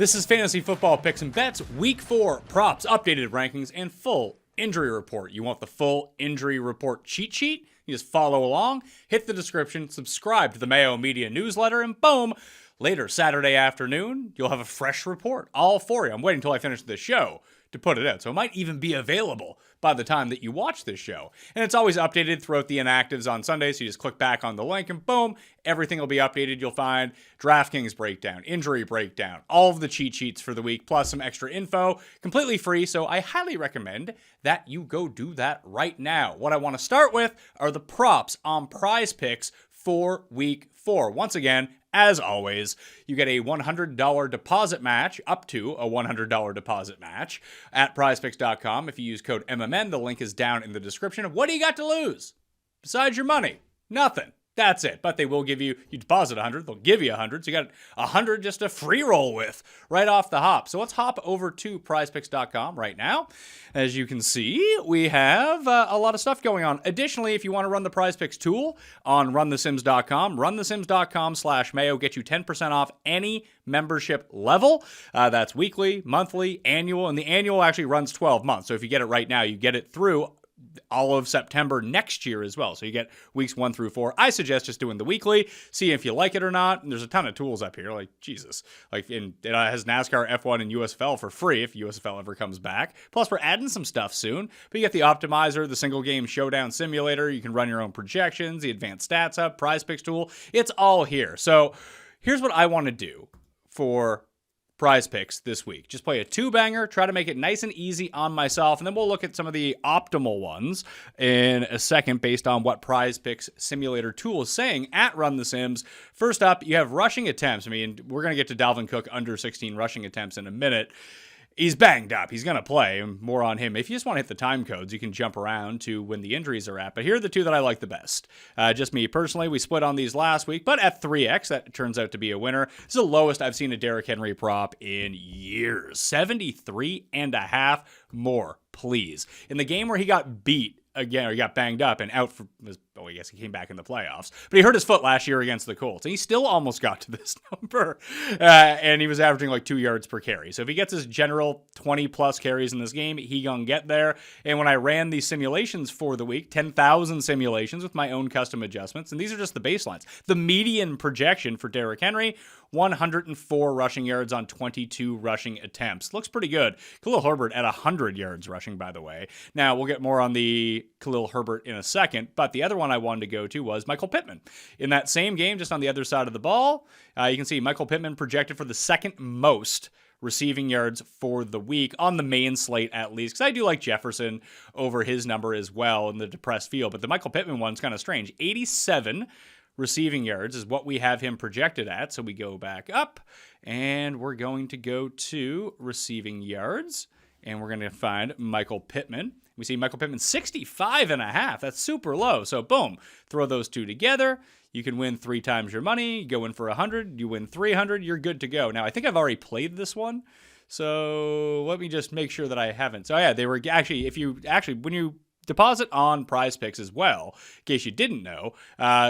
This is Fantasy Football Picks and Bets, Week 4 props, updated rankings, and full injury report. You want the full injury report cheat sheet? You just follow along, hit the description, subscribe to the Mayo Media newsletter, and boom, later Saturday afternoon, you'll have a fresh report all for you. I'm waiting until I finish the show to put it out, so it might even be available by the time that you watch this show. And it's always updated throughout the inactives on Sunday, so you just click back on the link and boom, everything will be updated. You'll find DraftKings breakdown, injury breakdown, all of the cheat sheets for the week, plus some extra info, completely free, so I highly recommend that you go do that right now. What I want to start with are the props on PrizePicks for Week 4. Once again, as always, you get a $100 deposit match, up to a $100 deposit match at PrizePicks.com. If you use code MMN, the link is down in the description. What do you got to lose? Besides your money? Nothing. That's it. But they will give you deposit 100, they'll give you 100. So you got 100 just to free roll with right off the hop. So let's hop over to PrizePicks.com right now. As you can see, we have a lot of stuff going on. Additionally, if you want to run the PrizePicks tool on runthesims.com, runthesims.com/Mayo get you 10% off any membership level. That's weekly, monthly, annual, and the annual actually runs 12 months. So if you get it right now, you get it through all of September next year as well. So you get weeks 1 through 4. I suggest just doing the weekly, see if you like it or not. And there's a ton of tools up here, like Jesus. Like it has NASCAR, F1, and USFL for free if USFL ever comes back. Plus, we're adding some stuff soon. But you get the optimizer, the single game showdown simulator. You can run your own projections, the advanced stats hub, PrizePicks tool. It's all here. So here's what I want to do for PrizePicks this week. Just play a 2-banger, try to make it nice and easy on myself, and then we'll look at some of the optimal ones in a second based on what PrizePicks simulator tool is saying at Run the Sims. First up, you have rushing attempts. I mean, we're going to get to Dalvin Cook under 16 rushing attempts in a minute. He's banged up. He's going to play. More on him. If you just want to hit the time codes, you can jump around to when the injuries are at. But here are the two that I like the best. Just me personally. We split on these last week, but at 3x, that turns out to be a winner. This is the lowest I've seen a Derrick Henry prop in years. 73.5 more, please. In the game where he got beat, again, or he got banged up and out for, I guess he came back in the playoffs, but he hurt his foot last year against the Colts, and he still almost got to this number, and he was averaging like 2 yards per carry. So if he gets his general 20-plus carries in this game, he gonna get there. And when I ran these simulations for the week, 10,000 simulations with my own custom adjustments, and these are just the baselines. The median projection for Derrick Henry, 104 rushing yards on 22 rushing attempts. Looks pretty good. Khalil Herbert at 100 yards rushing, by the way. Now, we'll get more on the Khalil Herbert in a second, but the other one I wanted to go to was Michael Pittman. In that same game, just on the other side of the ball, you can see Michael Pittman projected for the second most receiving yards for the week on the main slate, at least, because I do like Jefferson over his number as well in the depressed field, but the Michael Pittman one's kind of strange. 87 receiving yards is what we have him projected at. So we go back up and we're going to go to receiving yards and we're going to find Michael Pittman. We see Michael Pittman 65.5. That's super low. So boom, throw those two together. You can win 3 times your money. You go in for 100, you win 300, you're good to go. Now, I think I've already played this one. So let me just make sure that I haven't. So yeah, they were actually, when you deposit on PrizePicks as well, in case you didn't know,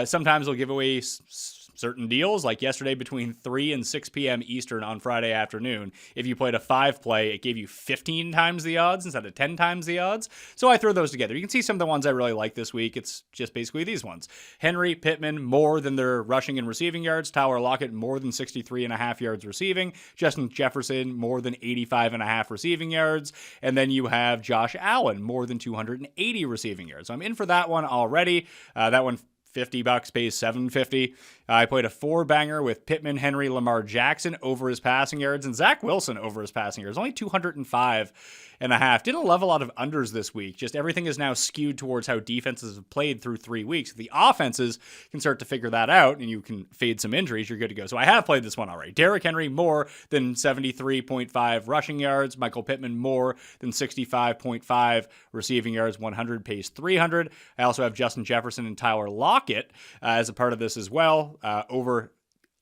sometimes they'll give away certain deals, like yesterday between 3 and 6 p.m. Eastern on Friday afternoon. If you played a 5-play, it gave you 15 times the odds instead of 10 times the odds. So I throw those together. You can see some of the ones I really like this week. It's just basically these ones. Henry, Pittman, more than their rushing and receiving yards. Tyler Lockett, more than 63.5 yards receiving. Justin Jefferson, more than 85.5 receiving yards. And then you have Josh Allen, more than 280 receiving yards. So I'm in for that one already. That one, $50 pays $750. I played a 4-banger with Pittman, Henry, Lamar Jackson over his passing yards, and Zach Wilson over his passing yards. Only 205.5. Didn't love a lot of unders this week. Just everything is now skewed towards how defenses have played through 3 weeks. If the offenses can start to figure that out, and you can fade some injuries, you're good to go. So I have played this one already. Derrick Henry, more than 73.5 rushing yards. Michael Pittman, more than 65.5 receiving yards. 100 pays 300. I also have Justin Jefferson and Tyler Lockett as a part of this as well. Over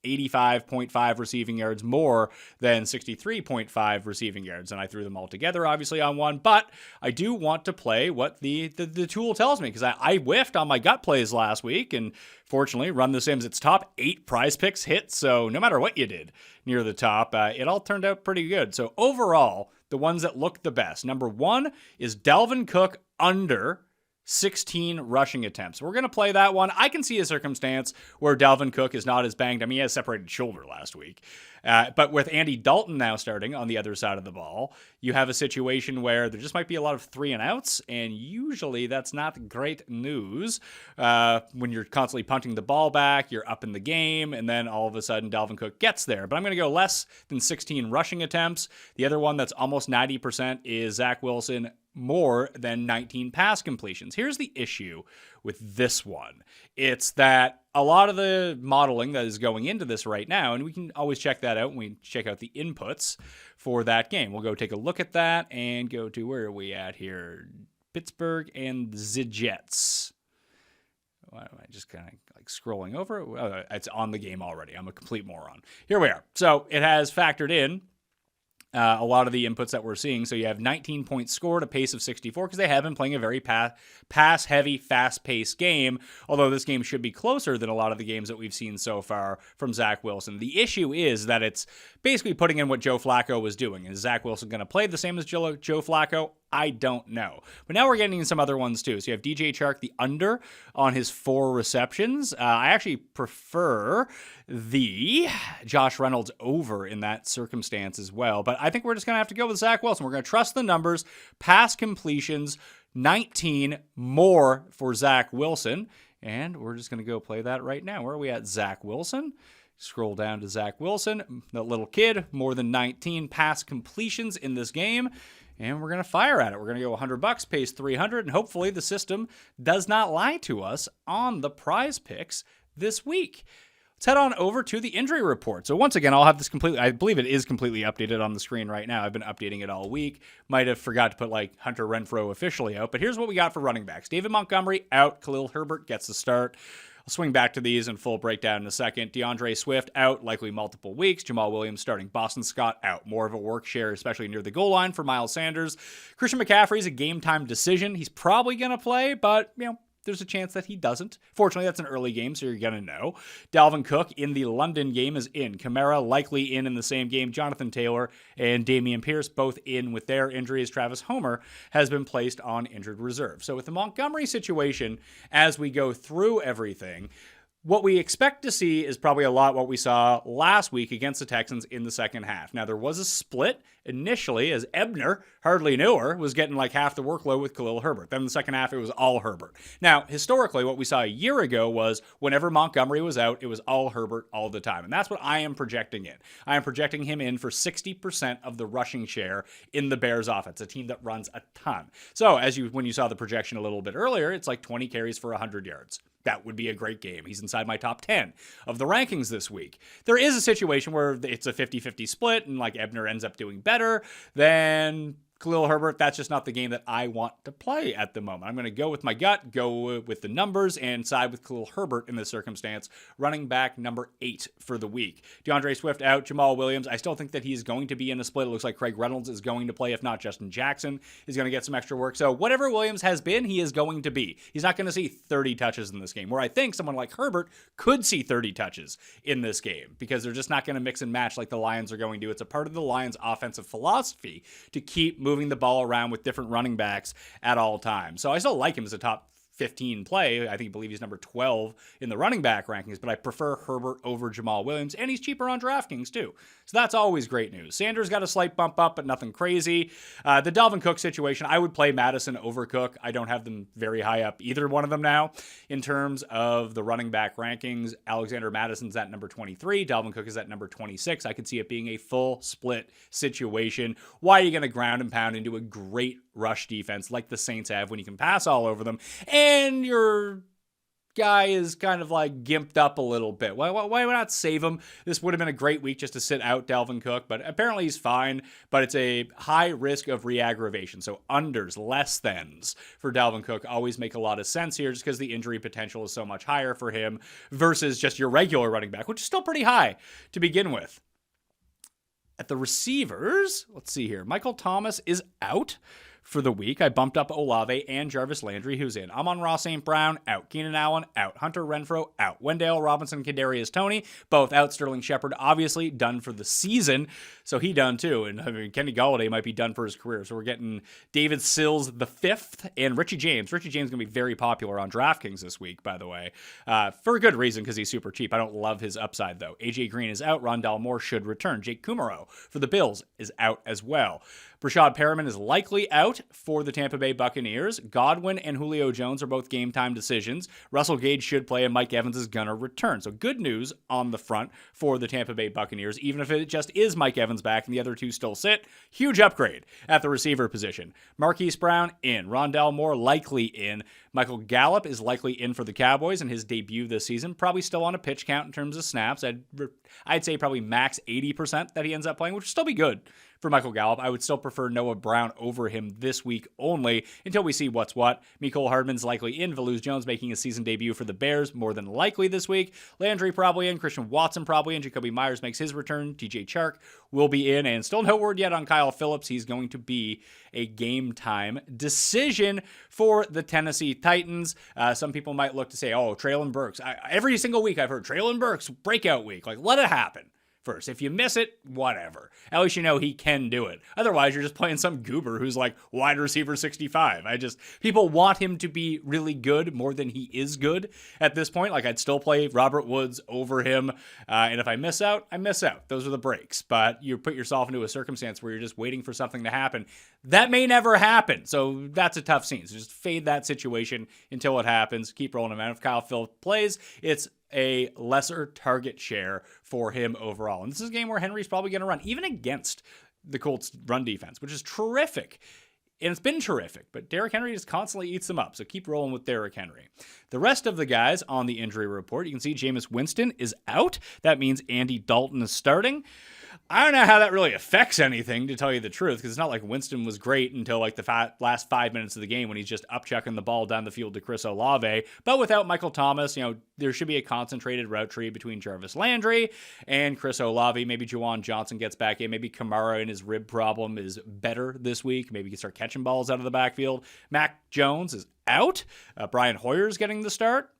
85.5 receiving yards more than 63.5 receiving yards. And I threw them all together, obviously, on one. But I do want to play what the tool tells me, because I whiffed on my gut plays last week. And fortunately, Run the Sims, its top 8 PrizePicks hit. So no matter what you did near the top, it all turned out pretty good. So overall, the ones that look the best. Number 1 is Dalvin Cook under 16 rushing attempts. We're going to play that one. I can see a circumstance where Dalvin Cook is not as banged. I mean, he has separated shoulder last week. But with Andy Dalton now starting on the other side of the ball, you have a situation where there just might be a lot of 3-and-outs, and usually that's not great news. When you're constantly punting the ball back, you're up in the game, and then all of a sudden Dalvin Cook gets there. But I'm going to go less than 16 rushing attempts. The other one that's almost 90% is Zach Wilson, more than 19 pass completions. Here's the issue with this one. It's that a lot of the modeling that is going into this right now, and we can always check that out when we check out the inputs for that game. We'll go take a look at that and go to, where are we at here? Pittsburgh and the Jets. Why am I just kind of like scrolling over? Oh, it's on the game already. I'm a complete moron. Here we are. So it has factored in a lot of the inputs that we're seeing. So you have 19 points scored, a pace of 64, because they have been playing a very pass-heavy, fast-paced game, although this game should be closer than a lot of the games that we've seen so far from Zach Wilson. The issue is that it's basically putting in what Joe Flacco was doing. Is Zach Wilson going to play the same as Joe Flacco? I don't know. But now we're getting some other ones too. So you have DJ Chark, the under on his 4 receptions. I actually prefer the Josh Reynolds over in that circumstance as well. But I think we're just going to have to go with Zach Wilson. We're going to trust the numbers. Pass completions, 19 more for Zach Wilson. And we're just going to go play that right now. Where are we at? Zach Wilson. Scroll down to Zach Wilson, that little kid, more than 19 pass completions in this game. And we're going to fire at it. We're going to go $100, pays 300, and hopefully the system does not lie to us on the PrizePicks this week. Let's head on over to the injury report. So once again, I'll have this completely, I believe it is completely updated on the screen right now. I've been updating it all week. Might have forgot to put like Hunter Renfrow officially out, but here's what we got for running backs. David Montgomery out. Khalil Herbert gets the start. I'll swing back to these in full breakdown in a second. DeAndre Swift out, likely multiple weeks. Jamal Williams starting. Boston Scott out. More of a work share, especially near the goal line for Miles Sanders. Christian McCaffrey's a game-time decision. He's probably going to play, but, there's a chance that he doesn't. Fortunately, that's an early game, so you're going to know. Dalvin Cook in the London game is in. Kamara likely in the same game. Jonathan Taylor and Dameon Pierce both in with their injuries. Travis Homer has been placed on injured reserve. So with the Montgomery situation, as we go through everything, what we expect to see is probably a lot what we saw last week against the Texans in the second half. Now, there was a split initially as Ebner, hardly knew her, was getting like half the workload with Khalil Herbert. Then in the second half, it was all Herbert. Now, historically, what we saw a year ago was whenever Montgomery was out, it was all Herbert all the time. And that's what I am projecting in. I am projecting him in for 60% of the rushing share in the Bears offense, a team that runs a ton. So when you saw the projection a little bit earlier, it's like 20 carries for 100 yards. That would be a great game. He's inside my top 10 of the rankings this week. There is a situation where it's a 50-50 split and like Ebner ends up doing better than Khalil Herbert. That's just not the game that I want to play at the moment. I'm going to go with my gut, go with the numbers, and side with Khalil Herbert in this circumstance. Running back number 8 for the week. DeAndre Swift out. Jamal Williams. I still think that he's going to be in a split. It looks like Craig Reynolds is going to play. If not, Justin Jackson is going to get some extra work. So whatever Williams has been, he is going to be. He's not going to see 30 touches in this game, where I think someone like Herbert could see 30 touches in this game, because they're just not going to mix and match like the Lions are going to. It's a part of the Lions' offensive philosophy to keep moving the ball around with different running backs at all times. So I still like him as a top 15 play. I believe he's number 12 in the running back rankings, but I prefer Herbert over Jamal Williams, and he's cheaper on DraftKings too. So that's always great news. Sanders got a slight bump up, but nothing crazy. The Dalvin Cook situation, I would play Madison over Cook. I don't have them very high up, either one of them now. In terms of the running back rankings, Alexander Madison's at number 23. Dalvin Cook is at number 26. I could see it being a full split situation. Why are you going to ground and pound into a great rush defense like the Saints have when you can pass all over them? And you're guy is kind of like gimped up a little bit. Why not save him? This would have been a great week just to sit out Dalvin Cook, but apparently he's fine, but it's a high risk of re-aggravation. So unders, less thans for Dalvin Cook always make a lot of sense here just because the injury potential is so much higher for him versus just your regular running back, which is still pretty high to begin with. At the receivers, let's see here. Michael Thomas is out for the week. I bumped up Olave and Jarvis Landry, who's in. Amon-Ra St. Brown, out. Keenan Allen, out. Hunter Renfrow, out. Wendell Robinson, Kadarius Toney, both out. Sterling Shepard, obviously done for the season, so he done too. And I mean, Kenny Golladay might be done for his career. So we're getting David Sills the fifth and Richie James. Richie James is going to be very popular on DraftKings this week, by the way, for a good reason because he's super cheap. I don't love his upside, though. AJ Green is out. Rondale Moore should return. Jake Kumaro for the Bills is out as well. Brashad Perriman is likely out for the Tampa Bay Buccaneers. Godwin and Julio Jones are both game-time decisions. Russell Gage should play, and Mike Evans is going to return. So good news on the front for the Tampa Bay Buccaneers, even if it just is Mike Evans back and the other two still sit. Huge upgrade at the receiver position. Marquise Brown in. Rondale Moore likely in. Michael Gallup is likely in for the Cowboys in his debut this season. Probably still on a pitch count in terms of snaps. I'd say probably max 80% that he ends up playing, which would still be good for Michael Gallup. I would still prefer Noah Brown over him this week only until we see what's what. Mecole Hardman's likely in. Velus Jones making his season debut for the Bears more than likely this week. Landry probably in. Christian Watson probably in. Jacoby Myers makes his return. TJ Chark will be in. And still no word yet on Kyle Phillips. He's going to be a game time decision for the Tennessee Titans. Some people might look to say, oh, Treylon Burks. Every single week I've heard Treylon Burks breakout week. Like, let it happen first. If you miss it, whatever. At least you know he can do it. Otherwise, you're just playing some goober who's like wide receiver 65. People want him to be really good more than he is good at this point. Like, I'd still play Robert Woods over him. And if I miss out, I miss out. Those are the breaks. But you put yourself into a circumstance where you're just waiting for something to happen. That may never happen. So that's a tough scene. So just fade that situation until it happens. Keep rolling him out. If Kyle Phillips plays, it's a lesser target share for him overall. And this is a game where Henry's probably going to run, even against the Colts' run defense, which is terrific. And it's been terrific, but Derrick Henry just constantly eats them up. So keep rolling with Derrick Henry. The rest of the guys on the injury report, you can see Jameis Winston is out. That means Andy Dalton is starting. I don't know how that really affects anything, to tell you the truth, because it's not like Winston was great until like the last 5 minutes of the game when he's just up-chucking the ball down the field to Chris Olave. But without Michael Thomas, there should be a concentrated route tree between Jarvis Landry and Chris Olave. Maybe Juwan Johnson gets back in. Maybe Kamara and his rib problem is better this week. Maybe he can start catching balls out of the backfield. Mac Jones is out. Brian Hoyer's getting the start.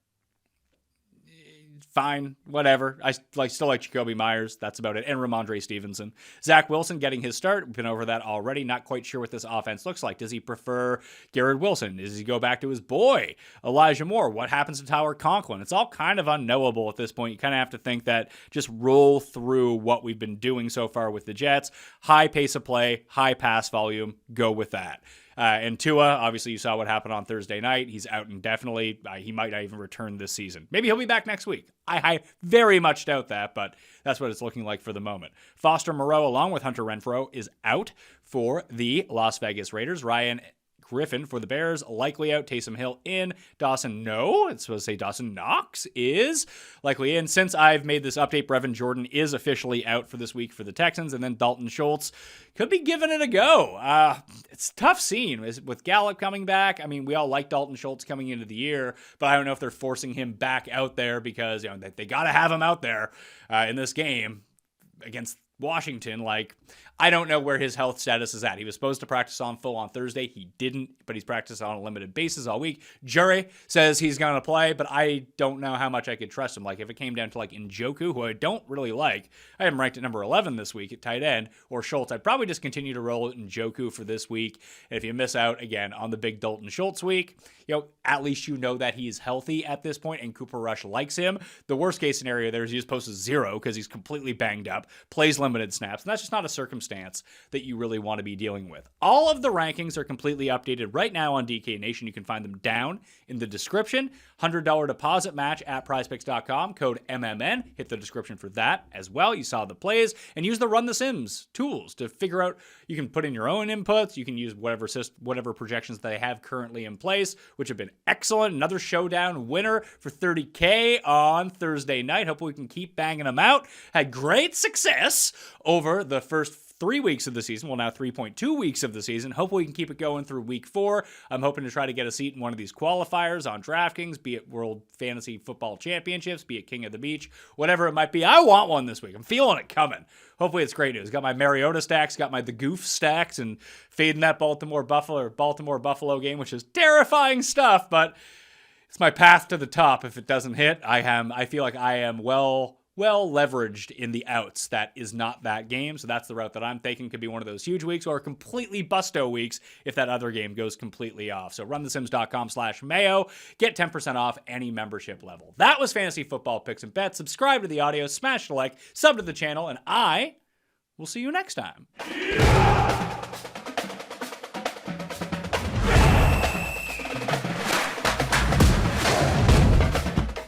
Fine, whatever. I still like Jacoby Myers. That's about it. And Ramondre Stevenson. Zach Wilson getting his start. We've been over that already. Not quite sure what this offense looks like. Does he prefer Garrett Wilson? Does he go back to his boy, Elijah Moore? What happens to Tyler Conklin? It's all kind of unknowable at this point. You kind of have to think that just roll through what we've been doing so far with the Jets. High pace of play, high pass volume. Go with that. And Tua, obviously you saw what happened on Thursday night. He's out indefinitely. He might not even return this season. Maybe he'll be back next week. I very much doubt that, but that's what it's looking like for the moment. Foster Moreau, along with Hunter Renfrow, is out for the Las Vegas Raiders. Ryan Griffin for the Bears, likely out. Taysom Hill in. Dawson Knox is likely in. Since I've made this update, Brevin Jordan is officially out for this week for the Texans, and then Dalton Schultz could be giving it a go. It's a tough scene with Gallup coming back. I mean, we all like Dalton Schultz coming into the year, but I don't know if they're forcing him back out there because they got to have him out there in this game against Washington. I don't know where his health status is at. He was supposed to practice on full on Thursday. He didn't, but he's practiced on a limited basis all week. Jury says he's going to play, but I don't know how much I could trust him. If it came down to Njoku, who I don't really like, I have him ranked at number 11 this week at tight end, or Schultz, I'd probably just continue to roll Njoku for this week. And if you miss out again on the big Dalton Schultz week, at least you know that he's healthy at this point and Cooper Rush likes him. The worst case scenario there is he just posts a 0 because he's completely banged up, plays limited snaps, and that's just not a circumstance that you really want to be dealing with. All of the rankings are completely updated right now on DK Nation. You can find them down in the description. $100 deposit match at PrizePicks.com, code MMN. Hit the description for that as well. You saw the plays, and use the Run the Sims tools to figure out. You can put in your own inputs. You can use whatever projections they have currently in place, which have been excellent. Another showdown winner for $30K on Thursday night. Hopefully we can keep banging them out. Had great success over the first 3 weeks of the season. Well, now 3.2 weeks of the season. Hopefully we can keep it going through week 4. I'm hoping to try to get a seat in one of these qualifiers on DraftKings, be it World Fantasy Football Championships, be it King of the Beach, whatever it might be. I want one this week. I'm feeling it coming. Hopefully it's great news. Got my Mariota stacks, got the Goof stacks, and fading that Baltimore Buffalo game, which is terrifying stuff, but it's my path to the top. If it doesn't hit, I feel like I am well leveraged in the outs. That is not that game, so that's the route that I'm taking. Could be one of those huge weeks or completely busto weeks if that other game goes completely off. So runthesims.com/Mayo. Get 10% off any membership level. That was Fantasy Football Picks and Bets. Subscribe to the audio, smash the like, sub to the channel, and I will see you next time.